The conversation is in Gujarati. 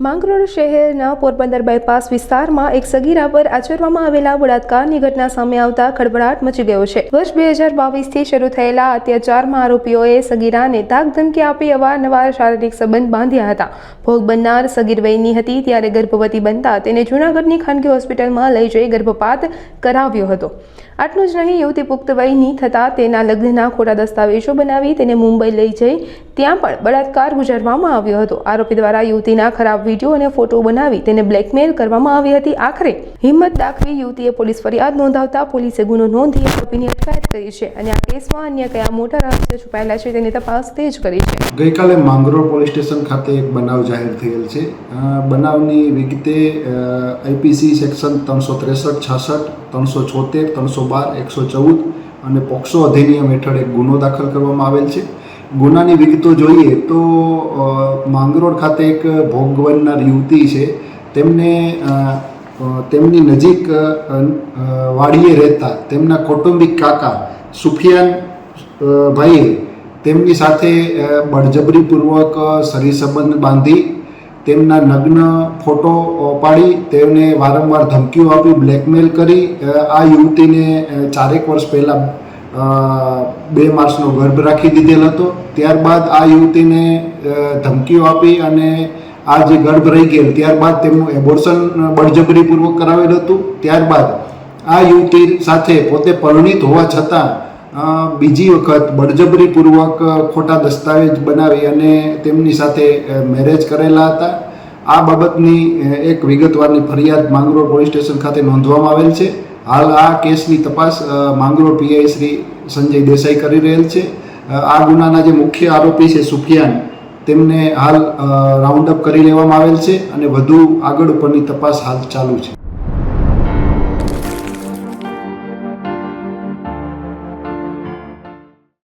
માંગરોળ શહેરના પોરબંદર બાયપાસ વિસ્તારમાં એક સગીરા પર આચરવામાં આવેલા બળાત્કારની ઘટના સામે આવતા ખળભળાટ મચી ગયો છે। વર્ષ 2022થી શરૂ થયેલા અત્યાચારમાં આરોપીઓએ સગીરાને ધાકધમકી આપી અવારનવાર શારીરિક સંબંધ બાંધ્યા હતા। ભોગ બનનાર સગીર વયની હતી ત્યારે ગર્ભવતી બનતા તેને જૂનાગઢની ખાનગી હોસ્પિટલમાં લઈ જઈ ગર્ભપાત કરાવ્યો હતો। આટલું જ નહીં, યુવતી પુખ્ત વયની થતાં તેના લગ્નના ખોટા દસ્તાવેજો બનાવી તેને મુંબઈ લઈ જઈ ત્યાં પણ બળાત્કાર ગુજારવામાં આવ્યો હતો। આરોપી દ્વારા યુવતીના ખરાબ વિડીયો અને ફોટો બનાવી તેને બ્લેકમેલ કરવામાં આવી હતી। આખરે હિંમત દાખવી યુવતીએ પોલીસ ફરિયાદ નોંધાવતા પોલીસે ગુનો નોંધી આરોપીની અટકાયત કરી છે અને આ કેસમાં અન્ય કયા મોટા રહસ્યો છુપાયેલા છે તેની તપાસ તેજ કરી છે। ગઈકાલે માંગરોળ પોલીસ સ્ટેશન ખાતે એક બનાવ જાહેર થયેલ છે। બનાવની વિગતે આઈપીસી સેક્શન 363, 66, 376, 312, 114 અને પોક્સો અધિનિયમ હેઠળ એક ગુનો દાખલ કરવામાં આવેલ છે। ગુનાની વિગતો જોઈએ તો માંગરોળ ખાતે એક ભોગ બનનાર યુવતી છે, તેમને તેમની નજીક વાડીએ રહેતા તેમના કૌટુંબિક કાકા સુફિયાન ભાઈએ તેમની સાથે બળજબરીપૂર્વક શરીર સંબંધ બાંધી તેમના નગ્ન ફોટો પાડી તેમને વારંવાર ધમકીઓ આપી બ્લેકમેલ કરી આ યુવતીને 4 વર્ષ પહેલાં 2 માસનો ગર્ભ રાખી દીધેલ હતો। ત્યારબાદ આ યુવતીને ધમકીઓ આપી અને આ જે ગર્ભ રહી ગયેલ ત્યારબાદ તેમનું એબોર્શન બળજબરીપૂર્વક કરાવેલ હતું। ત્યારબાદ આ યુવતી સાથે પોતે પરિણીત હોવા છતાં બીજી વખત બળજબરીપૂર્વક ખોટા દસ્તાવેજ બનાવી અને તેમની સાથે મેરેજ કરેલા હતા। આ બાબતની એક વિગતવારની ફરિયાદ માંગરોળ પોલીસ સ્ટેશન ખાતે નોંધવામાં આવેલ છે। હાલ આ કેસની તપાસ માંગરોળ પીઆઈ શ્રી સંજય દેસાઈ કરી રહેલ છે। આ ગુનાના જે મુખ્ય આરોપી છે સુફિયાન, તેમને હાલ રાઉન્ડ અપ કરી લેવામાં આવેલ છે અને વધુ આગળ ઉપરની તપાસ હાલ ચાલુ છે।